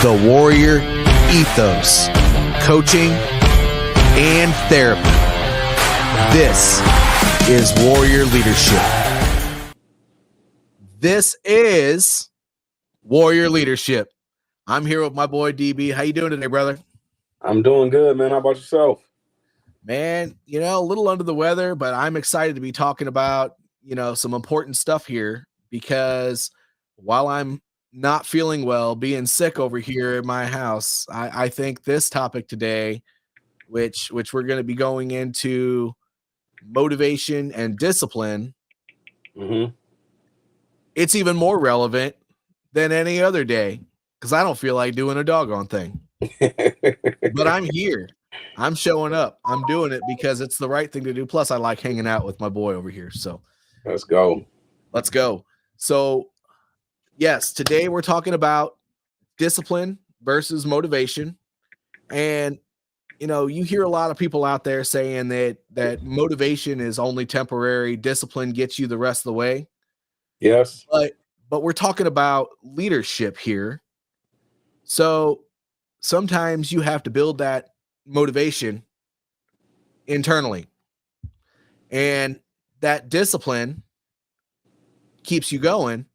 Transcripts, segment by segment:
the Warrior ethos, coaching, and therapy. This is Warrior Leadership. This is Warrior Leadership. I'm here with my boy DB. How you doing today, brother? I'm doing good, man. How about yourself? Man, a little under the weather, but I'm excited to be talking about, some important stuff here, because while I'm not feeling well, being sick over here at my house, I think this topic today, which we're going to be going into, motivation and discipline, it's even more relevant than any other day, because I don't feel like doing a doggone thing. But I'm here. I'm showing up. I'm doing it because it's the right thing to do. Plus, I like hanging out with my boy over here. So let's go. So, yes, today we're talking about discipline versus motivation. And, you hear a lot of people out there saying that motivation is only temporary. Discipline gets you the rest of the way. Yes. But we're talking about leadership here. So sometimes you have to build that motivation internally, and that discipline keeps you going.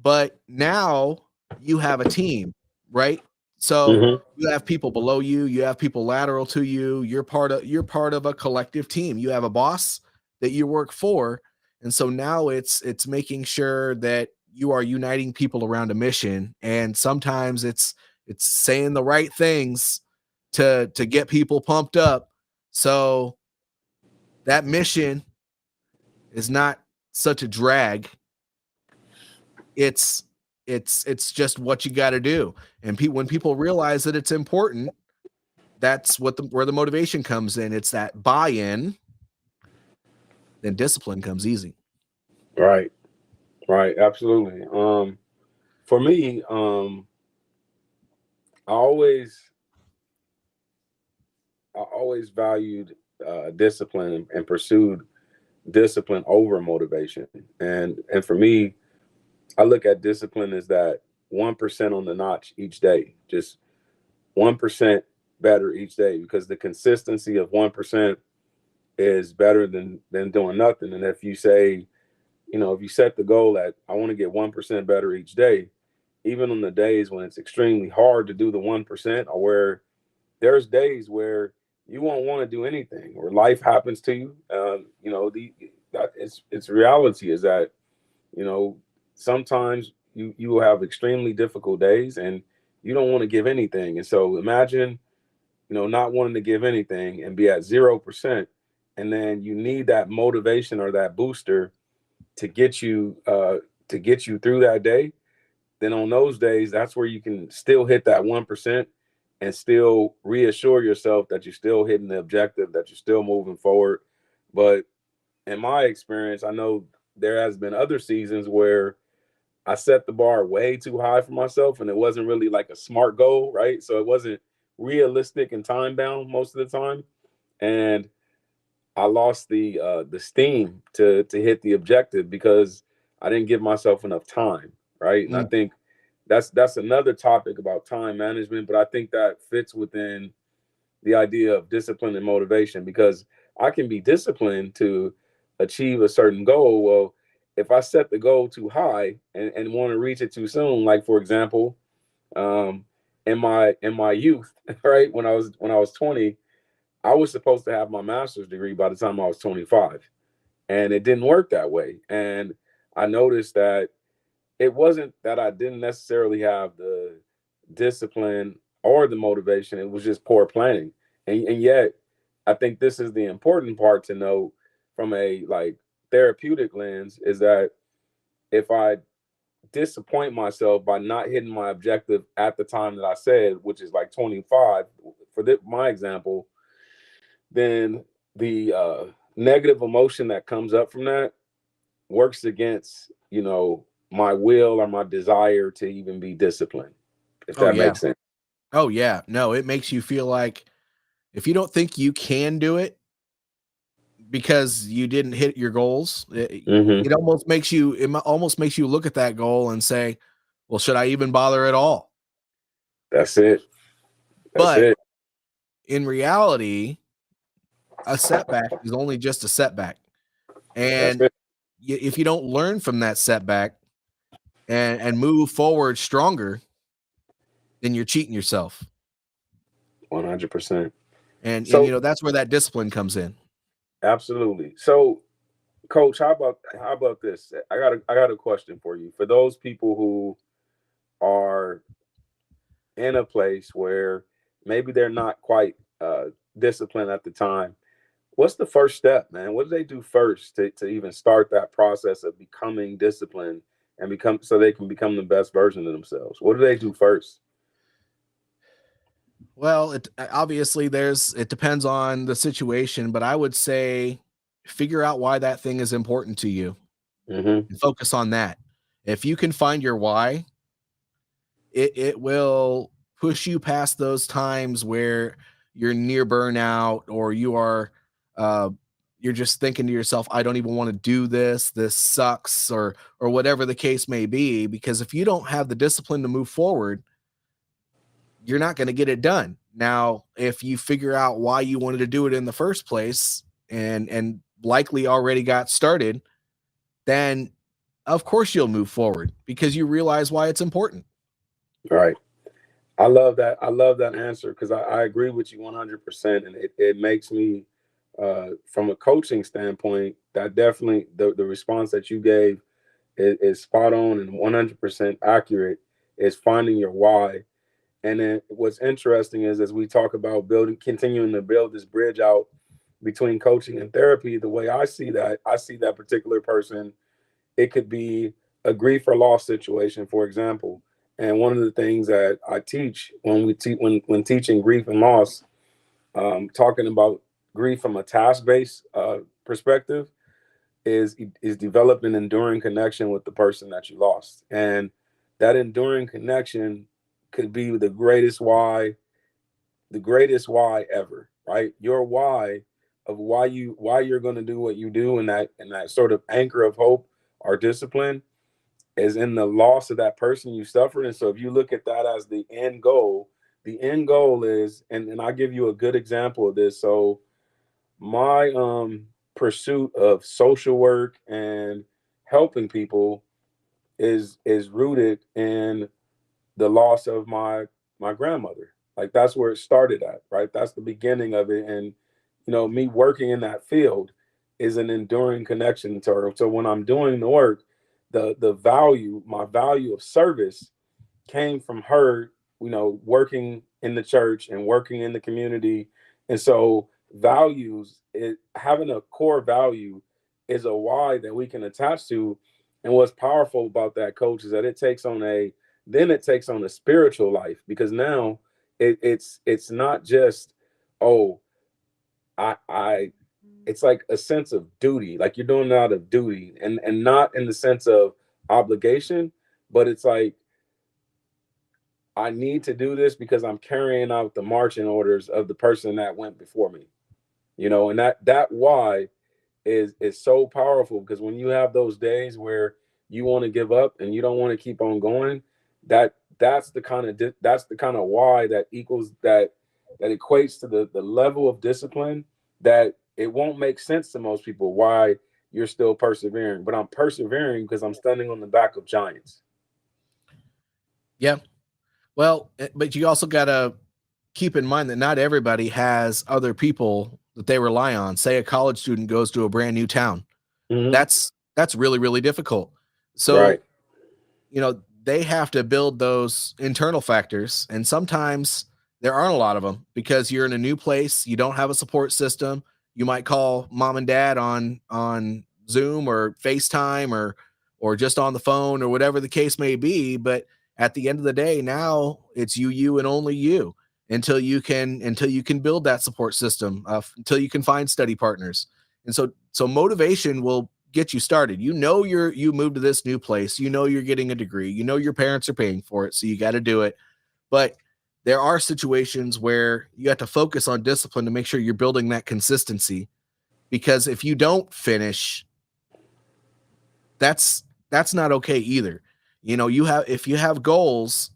But now you have a team, right? So you have people below you, you have people lateral to you, you're part of a collective team. You have a boss that you work for. And so now it's making sure that you are uniting people around a mission. And sometimes it's saying the right things to get people pumped up. So that mission is not such a drag. It's just what you got to do. And when people realize that it's important, that's where the motivation comes in. It's that buy-in. Then discipline comes easy. Right. Absolutely. For me, I always valued discipline and pursued discipline over motivation. And for me, I look at discipline as that 1% on the notch each day, just 1% better each day, because the consistency of 1% is better than doing nothing. And if you say, if you set the goal at, I want to get 1% better each day, even on the days when it's extremely hard to do the 1%, or where there's days where you won't want to do anything, or life happens to you, it's reality is that, sometimes you will have extremely difficult days and you don't want to give anything. And so imagine, not wanting to give anything and be at 0%. And then you need that motivation or that booster to get you through that day. Then on those days, that's where you can still hit that 1% and still reassure yourself that you're still hitting the objective, that you're still moving forward. But in my experience, I know there has been other seasons where I set the bar way too high for myself, and it wasn't really like a smart goal, right? So it wasn't realistic and time bound most of the time. And I lost the steam to hit the objective because I didn't give myself enough time, right? And I think that's another topic about time management, but I think that fits within the idea of discipline and motivation, because I can be disciplined to achieve a certain goal. Well, if I set the goal too high and want to reach it too soon, like for example, in my youth, right, when I was 20, I was supposed to have my master's degree by the time I was 25, and it didn't work that way. And I noticed that it wasn't that I didn't necessarily have the discipline or the motivation. It was just poor planning. And yet, I think this is the important part to know from a therapeutic lens, is that if I disappoint myself by not hitting my objective at the time that I said, which is 25, for my example, then the negative emotion that comes up from that works against, my will or my desire to even be disciplined, if that makes sense. Oh, yeah. No, it makes you feel like if you don't think you can do it because you didn't hit your goals, it almost makes you look at that goal and say, well, should I even bother at all? That's it. That's But it. in reality, a setback is only just a setback. That's And it. if you don't learn from that setback and move forward stronger, then you're cheating yourself. 100%. And So you know, that's where that discipline comes in. absolutely. So coach, how about this? I got a question for you. For those people who are in a place where maybe they're not quite disciplined at the time, what's the first step, man? What do they do first to even start that process of becoming disciplined and become so they can become the best version of themselves? What do they do first? Well, it obviously it depends on the situation, but I would say figure out why that thing is important to you Hmm. and focus on that. If you can find your why, it will push you past those times where you're near burnout or uh you're just thinking to yourself, I don't even want to do this. This sucks, or whatever the case may be. Because if you don't have the discipline to move forward, you're not going to get it done. Now, if you figure out why you wanted to do it in the first place and likely already got started, then of course you'll move forward because you realize why it's important. Right. I love that. I love that answer because I agree with you 100%. And it makes me, from a coaching standpoint, that definitely the response that you gave is spot on and 100% accurate, is finding your why. And then what's interesting is as we talk about continuing to build this bridge out between coaching and therapy, the way I see that particular person, it could be a grief or loss situation, for example. And one of the things that I teach when teaching grief and loss, talking about grief from a task based perspective, is develop an enduring connection with the person that you lost, and that enduring connection could be the greatest why ever, right? Your why of why you're going to do what you do, and that sort of anchor of hope or discipline is in the loss of that person you suffered. And so if you look at that as the end goal is, and I'll give you a good example of this. So my pursuit of social work and helping people is rooted in the loss of my grandmother. Like that's where it started at, right? That's the beginning of it. And me working in that field is an enduring connection to her. So when I'm doing the work, my value of service came from her, working in the church and working in the community. And so having a core value is a why that we can attach to. And what's powerful about that, coach, is that it takes on a spiritual life, because now it's not just, oh, I it's like a sense of duty, like you're doing it out of duty, and not in the sense of obligation, but it's like, I need to do this because I'm carrying out the marching orders of the person that went before me. And that why is so powerful, because when you have those days where you want to give up and you don't want to keep on going, that's the kind of why that equals that equates to the level of discipline that it won't make sense to most people why you're still persevering. But I'm persevering because I'm standing on the back of giants. Yeah. Well, but you also got to keep in mind that not everybody has other people that they rely on. Say a college student goes to a brand new town. Hmm. That's really, really difficult. Right. So, they have to build those internal factors. And sometimes there aren't a lot of them because you're in a new place. You don't have a support system. You might call mom and dad on Zoom or FaceTime or just on the phone or whatever the case may be. But at the end of the day, now it's you and only you until you can build that support system, until you can find study partners. And so motivation will get you started. You moved to this new place. You're getting a degree. Your parents are paying for it, so you got to do it. But there are situations where you have to focus on discipline to make sure you're building that consistency. Because if you don't finish, that's not okay either. If you have goals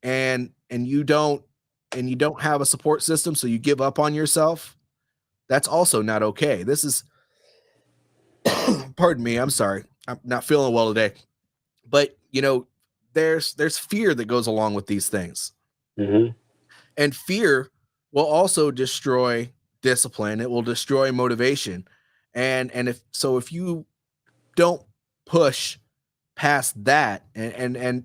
and and you don't have a support system, so you give up on yourself, that's also not okay. This is pardon me, I'm sorry. I'm not feeling well today. But, there's fear that goes along with these things. Mm-hmm. And fear will also destroy discipline. It will destroy motivation. And if you don't push past that and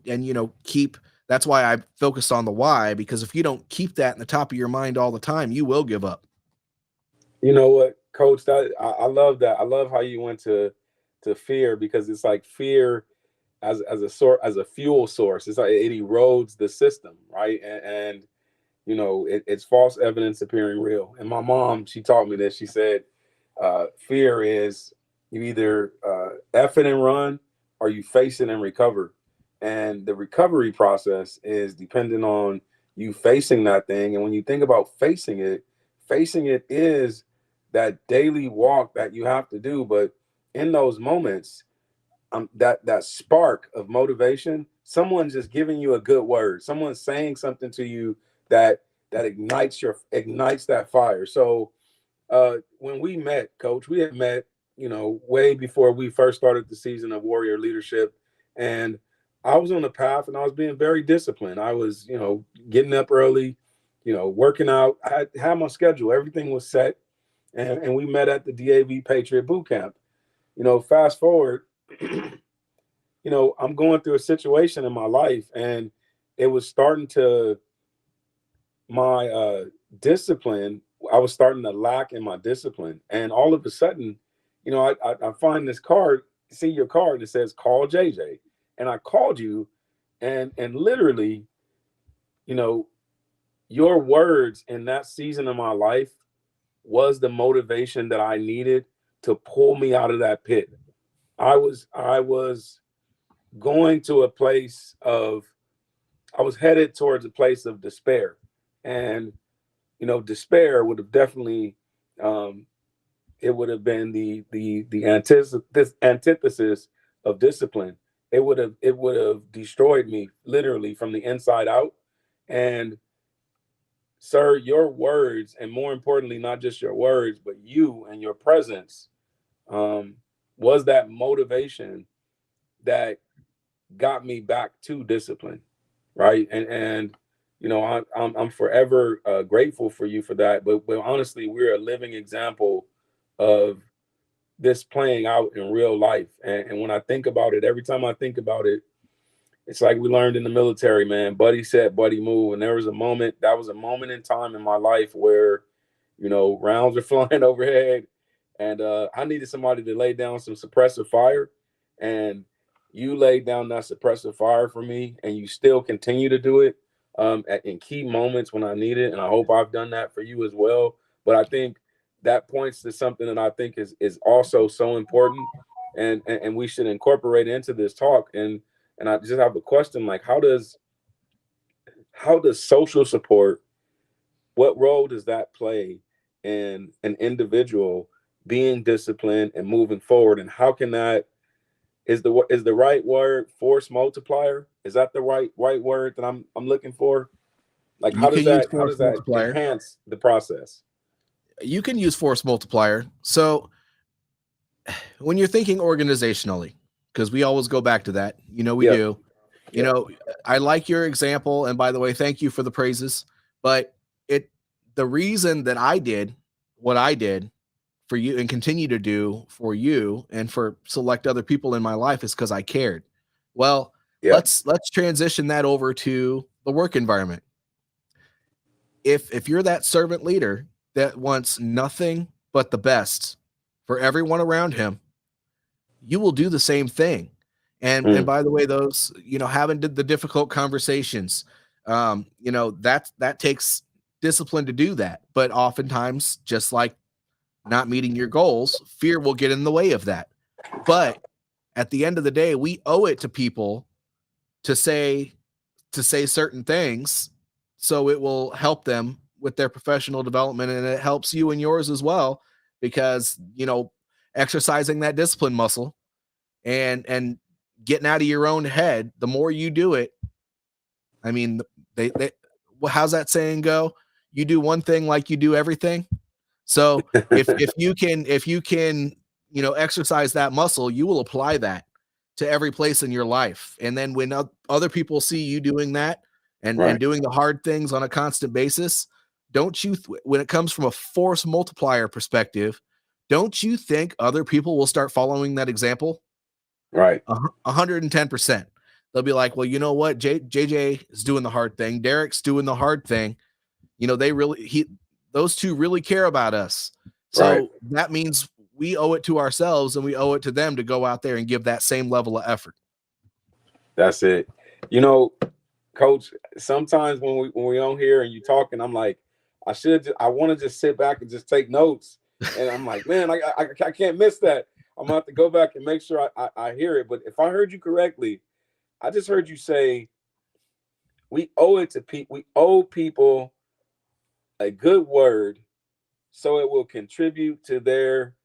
keep, that's why I focused on the why, because if you don't keep that in the top of your mind all the time, you will give up. You know what, Coach? I love that. I love how you went to fear, because it's like fear as a sort as a fuel source. It's like it erodes the system, right? And it's false evidence appearing real. And my mom, she taught me this. She said, fear is you either F it and run, or you face it and recover. And the recovery process is dependent on you facing that thing. And when you think about facing it is that daily walk that you have to do. But in those moments, that spark of motivation, someone's just giving you a good word, someone's saying something to you that ignites that fire. So when we met, Coach, we had met, way before we first started the season of Warrior Leadership. And I was on the path and I was being very disciplined. I was, getting up early, working out. I had my schedule, everything was set. And we met at the DAV Patriot Boot Camp. Fast forward, I'm going through a situation in my life, and it was starting to, my discipline, I was starting to lack in my discipline. And all of a sudden, I find this card, see your card that says call JJ. And I called you, and literally, you know, your words in that season of my life was the motivation that I needed to pull me out of that pit. I was going to a place of, I was headed towards a place of despair. And, despair would have definitely, it would have been the antithesis of discipline. It would have destroyed me literally from the inside out. And sir, your words, and more importantly, not just your words, but you and your presence, um, was that motivation that got me back to discipline, right? And I'm forever grateful for you for that. But honestly, we're a living example of this playing out in real life. And when I think about it, every time I think about it, it's like we learned in the military, man. Buddy said, buddy move. And there was a moment, that was a moment in time in my life where, rounds are flying overhead. And I needed somebody to lay down some suppressive fire. And you laid down that suppressive fire for me. And you still continue to do it in key moments when I need it. And I hope I've done that for you as well. But I think that points to something that I think is also so important. And we should incorporate into this talk. And I just have a question, like how does social support, what role does that play in an individual being disciplined and moving forward? And how can that, is the right word force multiplier? Is that the right word that I'm looking for? Like You how does can use that how force does that multiplier. enhance the process? You can use force multiplier. So when you're thinking organizationally, because we always go back to that, we Yep. do. Yep. I like your example, and by the way, thank you for the praises. But the reason that I did what I did for you and continue to do for you and for select other people in my life is because I cared. Well, Yep. let's transition that over to the work environment. If you're that servant leader that wants nothing but the best for everyone around him, you will do the same thing. And Mm. by the way, those, having the difficult conversations, that takes discipline to do that. But oftentimes, just like not meeting your goals, fear will get in the way of that. But at the end of the day, we owe it to people to say certain things, so it will help them with their professional development, and it helps you and yours as well, because exercising that discipline muscle and getting out of your own head, the more you do it, I mean, they how's that saying go? You do one thing like you do everything. So if you can, exercise that muscle, you will apply that to every place in your life. And then when other people see you doing that and Right. doing the hard things on a constant basis, don't you when it comes from a force multiplier perspective, don't you think other people will start following that example? Right. 110%. They'll be like, well, you know what? JJ is doing the hard thing. Derek's doing the hard thing. Those two really care about us. Right. So that means we owe it to ourselves and we owe it to them to go out there and give that same level of effort. That's it. Coach, sometimes when we on here and you talking, I'm like, I want to just sit back and just take notes. And I'm like, man, I can't miss that. I'm gonna have to go back and make sure I hear it. But if I heard you correctly, I just heard you say we owe it to people. We owe people a good word so it will contribute to their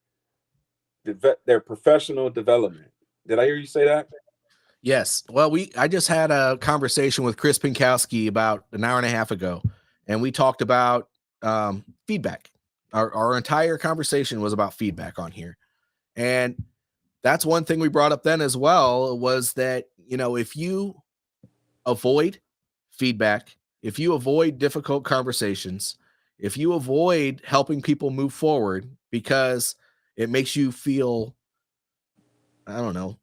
professional development. Did I hear you say that? Yes. Well, I just had a conversation with Chris Pinkowski about an hour and a half ago, and we talked about feedback. Our entire conversation was about feedback on here. And that's one thing we brought up then as well, was that, if you avoid feedback, if you avoid difficult conversations, if you avoid helping people move forward because it makes you feel, I don't know,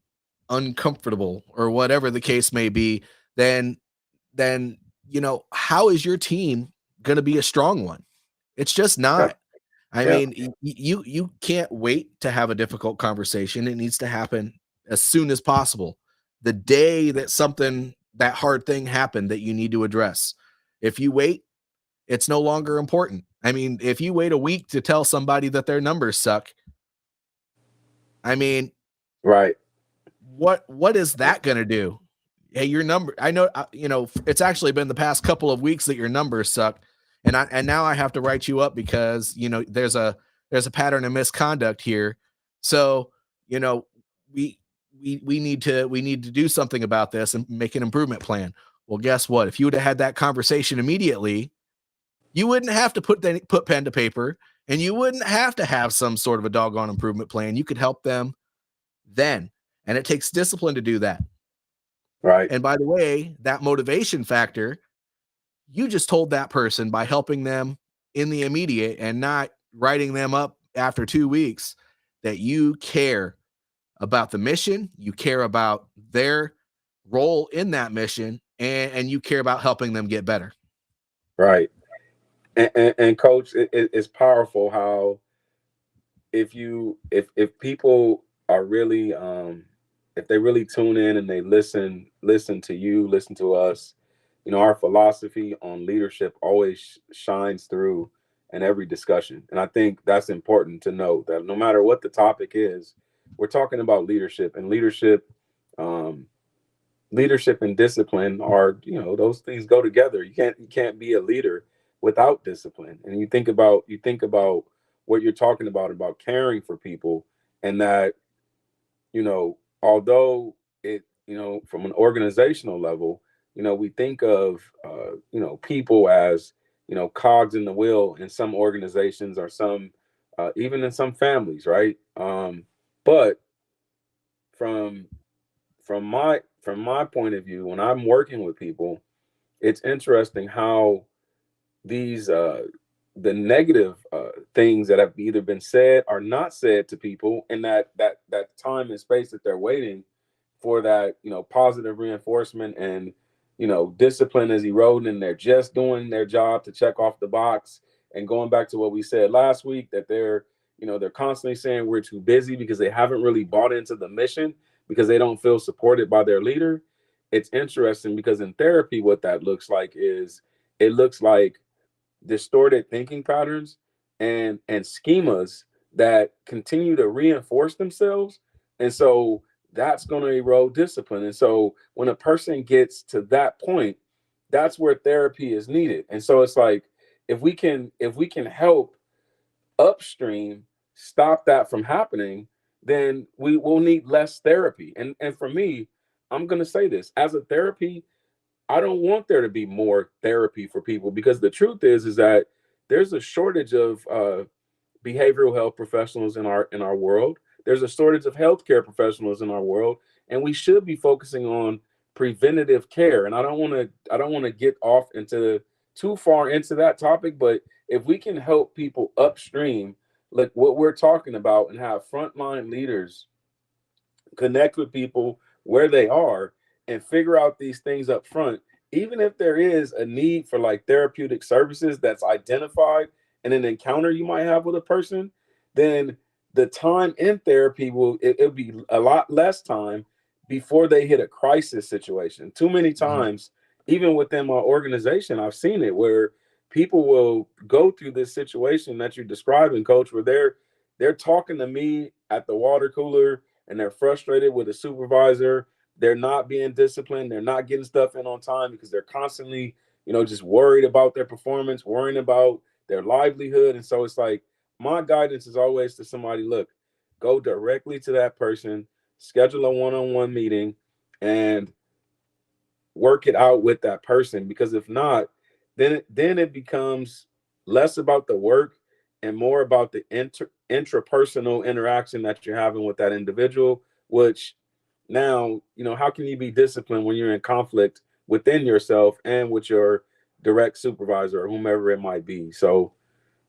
uncomfortable or whatever the case may be, then how is your team going to be a strong one? It's just Yeah. not. I Yeah. mean, you can't wait to have a difficult conversation. It needs to happen as soon as possible. The day that hard thing happened that you need to address. If you wait, it's no longer important. I mean, if you wait a week to tell somebody that their numbers suck, I mean, Right. what is that going to do? Hey, your number, I know, it's actually been the past couple of weeks that your numbers suck. And now I have to write you up because, there's a pattern of misconduct here. So, we need to do something about this and make an improvement plan. Well, guess what? If you would have had that conversation immediately, you wouldn't have to put pen to paper, and you wouldn't have to have some sort of a doggone improvement plan. You could help them then. And it takes discipline to do that. Right. And by the way, that motivation factor, you just told that person by helping them in the immediate and not writing them up after 2 weeks that you care about the mission, you care about their role in that mission, and you care about helping them get better. Right. And coach, it's powerful how if people are really if they really tune in and they listen to you, listen to us, our philosophy on leadership always shines through in every discussion. And I think that's important to note, that no matter what the topic is, we're talking about leadership. And um leadership and discipline are, those things go together. You can't be a leader without discipline. And you think about what you're talking about caring for people, and that, although it, from an organizational level, we think of people as, cogs in the wheel in some organizations, or some even in some families, right? But from from my point of view, when I'm working with people, it's interesting how these the negative things that have either been said or not said to people in that time and space that they're waiting for, that positive reinforcement, and discipline is eroding, and they're just doing their job to check off the box. And going back to what we said last week, that they're constantly saying we're too busy because they haven't really bought into the mission, because they don't feel supported by their leader. It's interesting because in therapy, what that looks like is, it looks like distorted thinking patterns and schemas that continue to reinforce themselves. And so that's going to erode discipline. And so when a person gets to that point, that's where therapy is needed. And so it's like, if we can help upstream stop that from happening, then we will need less therapy. And for me, I'm going to say this, as a therapy, I don't want there to be more therapy for people, because the truth is that there's a shortage of behavioral health professionals in our world. There's a shortage of healthcare professionals in our world, and we should be focusing on preventative care. And I don't want to get off into too far into that topic, but if we can help people upstream, like what we're talking about, and have frontline leaders connect with people where they are and figure out these things up front, even if there is a need for like therapeutic services that's identified in an encounter you might have with a person, then the time in therapy it'll be a lot less time before they hit a crisis situation. Too many Mhm. times, even within my organization, I've seen it where people will go through this situation that you're describing, coach, where they're talking to me at the water cooler and they're frustrated with a supervisor. They're not being disciplined. They're not getting stuff in on time because they're constantly, just worried about their performance, worrying about their livelihood. And so it's like, my guidance is always to somebody, look, go directly to that person, schedule a one-on-one meeting, and work it out with that person. Because if not, then it becomes less about the work and more about the intrapersonal interaction that you're having with that individual. Which now, how can you be disciplined when you're in conflict within yourself and with your direct supervisor or whomever it might be? So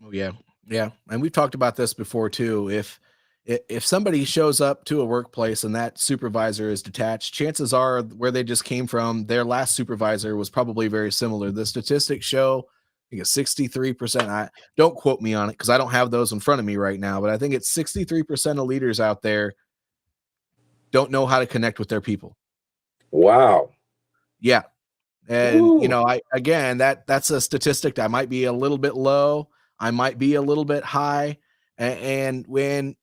Oh yeah. Yeah. And we've talked about this before too. If somebody shows up to a workplace and that supervisor is detached, chances are where they just came from, their last supervisor was probably very similar. The statistics show, I think it's 63%. I don't quote me on it because I don't have those in front of me right now, but I think it's 63% of leaders out there don't know how to connect with their people. wow. Yeah. And Woo. I again that's a statistic that might be a little bit low, I might be a little bit high, and when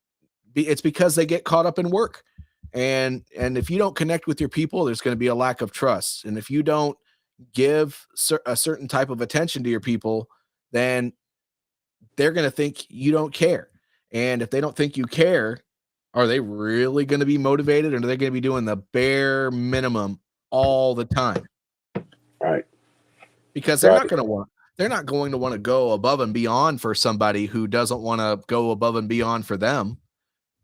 it's because they get caught up in work. And if you don't connect with your people, there's going to be a lack of trust. And if you don't give a certain type of attention to your people, then they're going to think you don't care. And if they don't think you care, are they really going to be motivated, or are they going to be doing the bare minimum all the time? Right. Because Right. they're not going to want to go above and beyond for somebody who doesn't want to go above and beyond for them.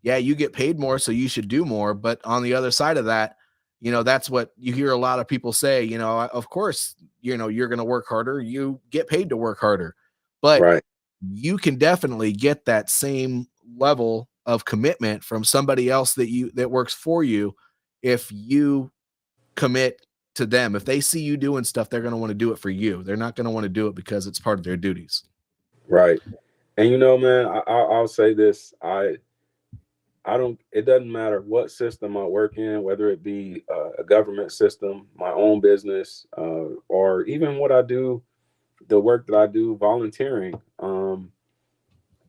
Yeah, you get paid more, so you should do more. But on the other side of that, that's what you hear a lot of people say, of course, you're going to work harder. You get paid to work harder, but Right. you can definitely get that same level of commitment from somebody else that works for you if you commit to them. If they see you doing stuff, they're going to want to do it for you. They're not going to want to do it because it's part of their duties. Right. And man, I'll say this. I don't. It doesn't matter what system I work in, whether it be a government system, my own business, or even what I do, the work that I do, volunteering.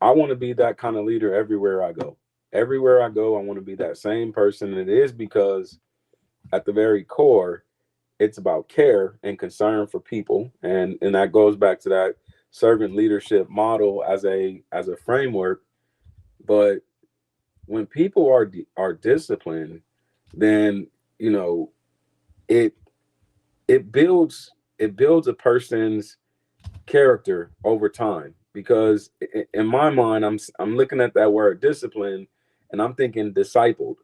I want to be that kind of leader everywhere I go. Everywhere I go, I want to be that same person. And it is because at the very core, it's about care and concern for people, and that goes back to that servant leadership model as a framework. But when people are disciplined, then it it builds a person's character over time. Because in my mind, I'm looking at that word discipline, and I'm thinking discipled,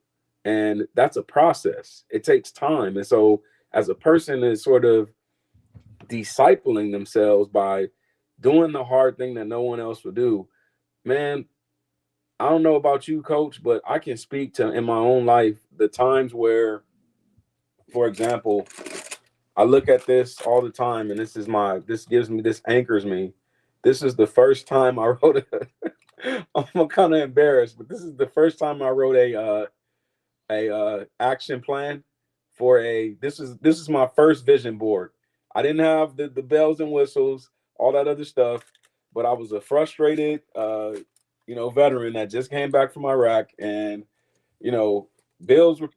and that's a process. It takes time. And so as a person is sort of discipling themselves by doing the hard thing that no one else will do, man, I don't know about you, coach, but I can speak to in my own life the times where, for example, I look at this all the time, and this anchors me. This is the first time I wrote I'm kind of embarrassed, but this is the first time I wrote a action plan for this is my first vision board. I didn't have the bells and whistles, all that other stuff, but I was a frustrated veteran that just came back from Iraq, and you know bills were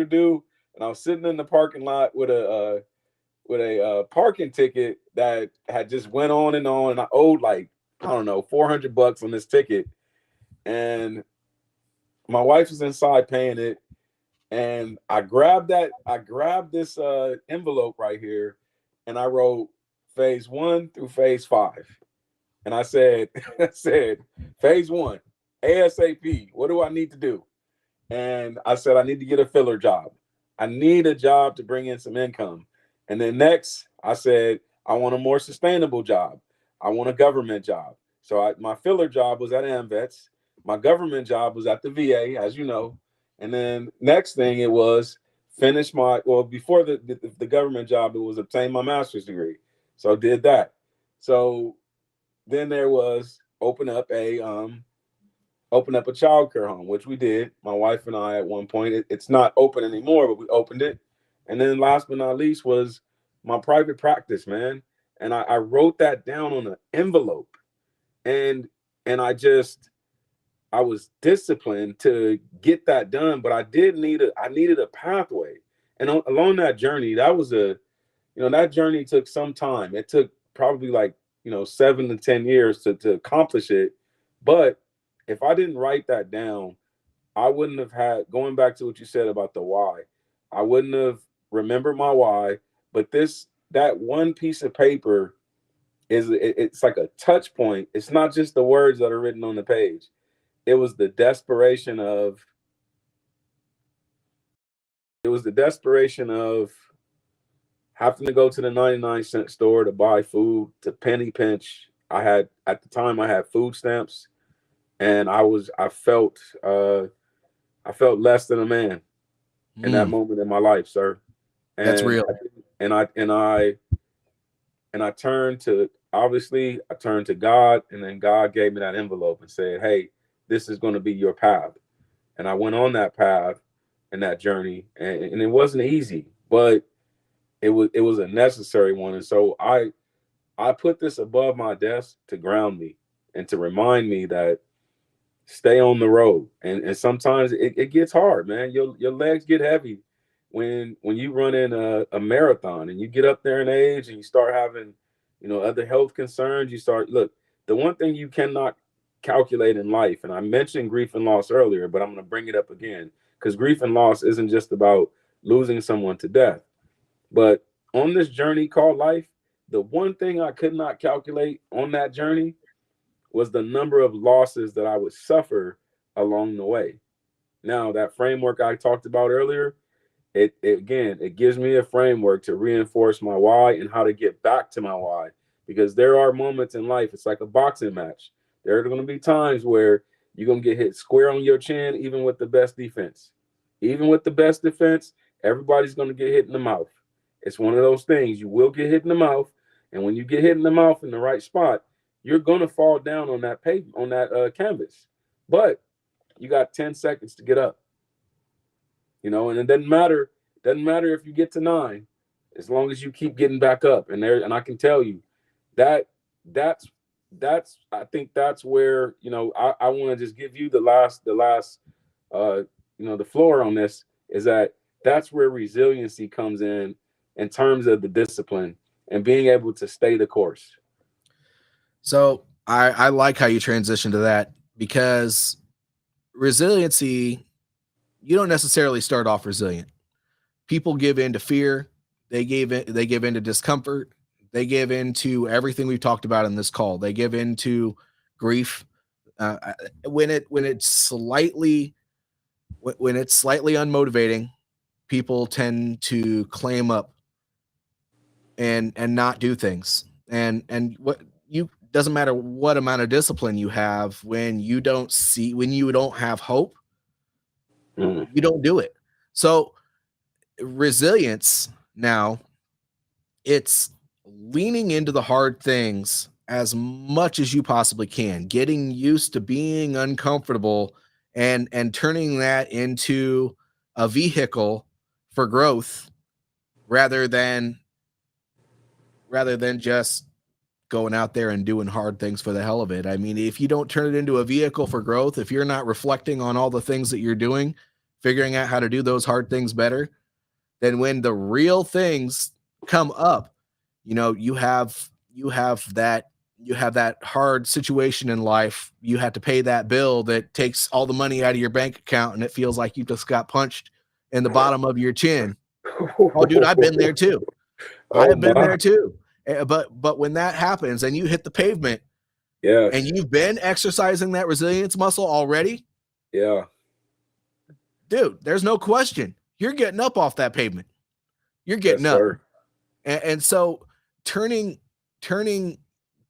due, and I was sitting in the parking lot with a parking ticket that had just went on, and I owed like, I don't know, $400 on this ticket, and my wife was inside paying it, and I grabbed this envelope right here, and I wrote phase 1 through phase 5. And I said, I said, phase 1, ASAP. What do I need to do? And I said, I need to get a filler job. I need a job to bring in some income. And then next, I said, I want a more sustainable job. I want a government job. So my filler job was at AmVets. My government job was at the VA, as you know. And then next thing it was finish my, well, before the government job, it was obtain my master's degree. So I did that. So then there was open up a child care home, which we did. My wife and I at one point. It's not open anymore, but we opened it. And then last but not least was my private practice, man. And I wrote that down on an envelope. And I was disciplined to get that done, but I needed a pathway. And along that journey, that journey took some time. It took probably 7 to 10 years to accomplish it. But if I didn't write that down, I wouldn't have had, going back to what you said about the why, I wouldn't have remembered my why. But that one piece of paper it's like a touch point. It's not just the words that are written on the page. It was the desperation of having to go to the 99-cent store to buy food, to penny pinch. At the time I had food stamps, and I felt less than a man in that moment in my life, sir. And that's real. I turned to God, and then God gave me that envelope and said, hey, this is going to be your path. And I went on that path and that journey, and it wasn't easy, but it was a necessary one. And so I put this above my desk to ground me and to remind me that stay on the road. And sometimes it gets hard, man. Your legs get heavy when you run in a marathon and you get up there in age and you start having, other health concerns. Look, the one thing you cannot calculate in life, and I mentioned grief and loss earlier, but I'm going to bring it up again, because grief and loss isn't just about losing someone to death. But on this journey called life, the one thing I could not calculate on that journey was the number of losses that I would suffer along the way. Now, that framework I talked about earlier, it gives me a framework to reinforce my why and how to get back to my why. Because there are moments in life, it's like a boxing match. There are going to be times where you're going to get hit square on your chin, even with the best defense. Even with the best defense, everybody's going to get hit in the mouth. It's one of those things. You will get hit in the mouth. And when you get hit in the mouth in the right spot, you're going to fall down on that canvas. But you got 10 seconds to get up. And it doesn't matter if you get to 9, as long as you keep getting back up. And I can tell you that's I think that's where, I want to just give you the last the floor on this, is that's where resiliency comes in terms of the discipline and being able to stay the course. So I like how you transition to that, because resiliency, you don't necessarily start off resilient. People give in to fear. They give in to discomfort. They give in to everything we've talked about in this call. They give in to grief. When it's slightly unmotivating, people tend to claim up and not do things. And what you doesn't matter what amount of discipline you have, when you don't have hope, you don't do it. So resilience now, it's leaning into the hard things as much as you possibly can, getting used to being uncomfortable and turning that into a vehicle for growth rather than just going out there and doing hard things for the hell of it. I mean, if you don't turn it into a vehicle for growth, if you're not reflecting on all the things that you're doing, figuring out how to do those hard things better, then when the real things come up, you have that hard situation in life. You have to pay that bill that takes all the money out of your bank account, and it feels like you just got punched in the bottom of your chin. Oh, dude, I've been there too. Oh I've been my. there too. But when that happens and you hit the pavement Yes. and you've been exercising that resilience muscle already, Yeah. dude, there's no question. You're getting up off that pavement. You're getting Yes, up. sir. And so turning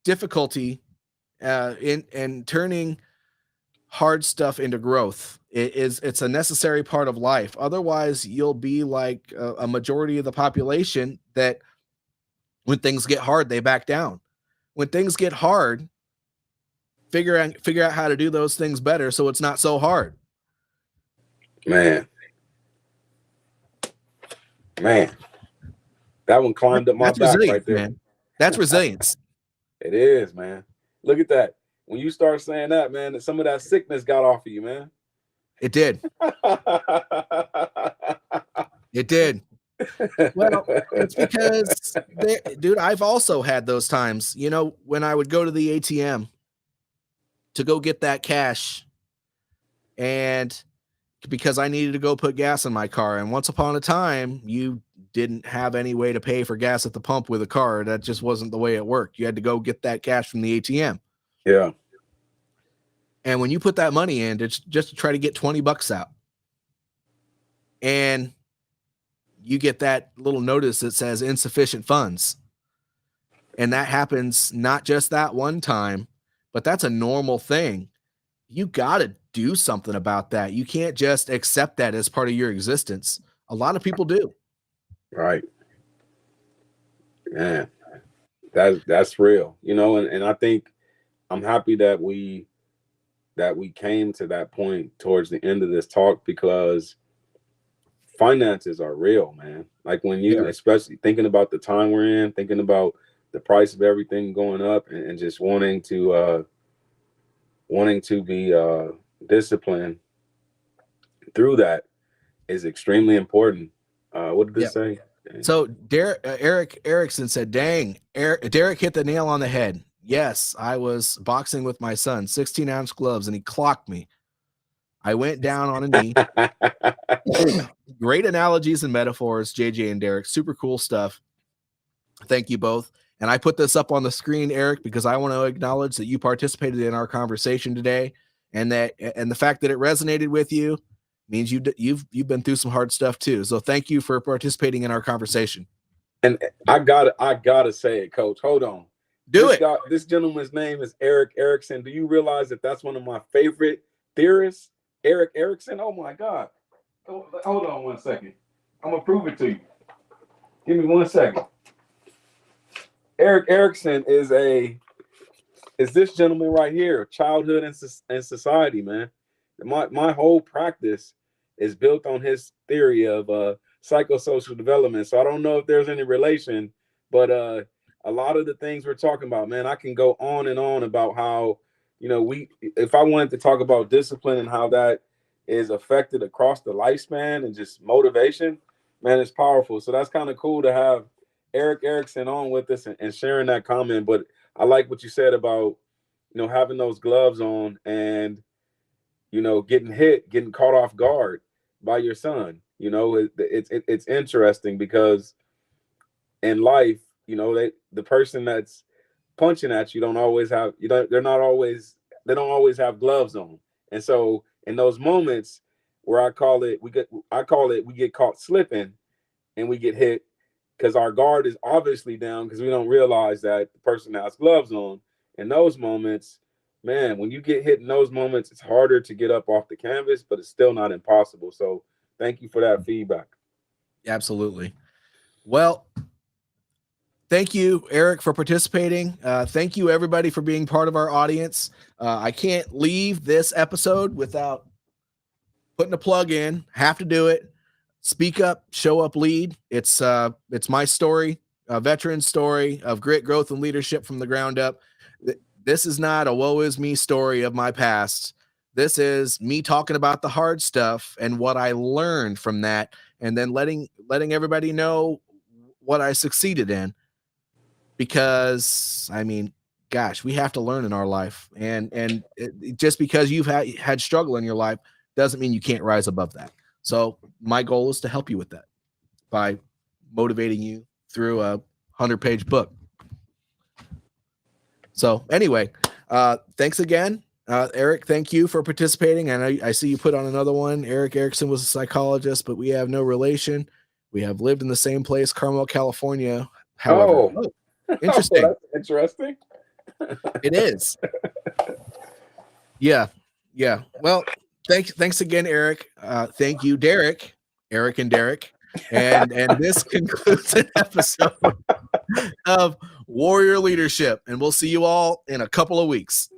difficulty and turning hard stuff into growth it's a necessary part of life. Otherwise, you'll be like a majority of the population that when things get hard, they back down. When things get hard, figure out how to do those things better so it's not so hard. Man. That one climbed up my That's back resilience, right there. man. That's resilience. It is, man. Look at that. When you start saying that, man, some of that sickness got off of you, man. It did. It did. Well, it's because, dude, I've also had those times, you know, when I would go to the ATM to go get that cash, and because I needed to go put gas in my car. And once upon a time, you didn't have any way to pay for gas at the pump with a card. That just wasn't the way it worked. You had to go get that cash from the ATM. Yeah. And when you put that money in, it's just to try to get $20 out. And you get that little notice that says insufficient funds. And that happens not just that one time, but that's a normal thing. You got to do something about that. You can't just accept that as part of your existence. A lot of people do. Right. Man, that's real, you know, and I think I'm happy that we came to that point towards the end of this talk, because finances are real, man. Like when you, especially thinking about the time we're in, thinking about the price of everything going up, and just wanting to be disciplined through that is extremely important. What did this say? So Eric Erickson said, dang, Derek hit the nail on the head. Yes, I was boxing with my son, 16-ounce gloves, and he clocked me. I went down on a knee. Great analogies and metaphors, JJ and Derek. Super cool stuff. Thank you both. And I put this up on the screen, Eric, because I want to acknowledge that you participated in our conversation today, and the fact that it resonated with you means you've been through some hard stuff too. So thank you for participating in our conversation. And I gotta say it, Coach. Hold on. This gentleman's name is Eric Erickson. Do you realize that that's one of my favorite theorists? Eric Erickson. Oh my God. Hold on 1 second. I'm gonna prove it to you. Give me 1 second. Eric Erickson is this gentleman right here, childhood and society, man. My whole practice is built on his theory of psychosocial development. So I don't know if there's any relation, but a lot of the things we're talking about, man, I can go on and on about how, you know, if I wanted to talk about discipline and how that is affected across the lifespan and just motivation, man, it's powerful. So that's kind of cool to have Eric Erickson on with us and sharing that comment. But I like what you said about, you know, having those gloves on and, you know, getting caught off guard by your son. You know, it's interesting because in life, you know, the person that's punching at you they don't always have gloves on. And so in those moments where we get caught slipping and we get hit because our guard is obviously down because we don't realize that the person has gloves on. In those moments, man, when you get hit in those moments, it's harder to get up off the canvas, but it's still not impossible. So thank you for that feedback. Absolutely. Well, thank you, Eric, for participating. Thank you, everybody, for being part of our audience. I can't leave this episode without putting a plug in. Have to do it. Speak up, show up, lead. It's my story, a veteran story of grit, growth, and leadership from the ground up. This is not a woe is me story of my past. This is me talking about the hard stuff and what I learned from that, and then letting everybody know what I succeeded in. Because I mean, gosh, we have to learn in our life, and just because you've had struggle in your life doesn't mean you can't rise above that. So my goal is to help you with that by motivating you through a 100-page book. So anyway, thanks again. Eric, thank you for participating. And I see you put on another one. Eric Erickson was a psychologist, but we have no relation. We have lived in the same place, Carmel, California. However, interesting. Well, that's interesting. It is. Yeah. Well, thanks again, Eric. Thank you, Derek, Eric and Derek. And this concludes an episode of Warrior Leadership. And we'll see you all in a couple of weeks.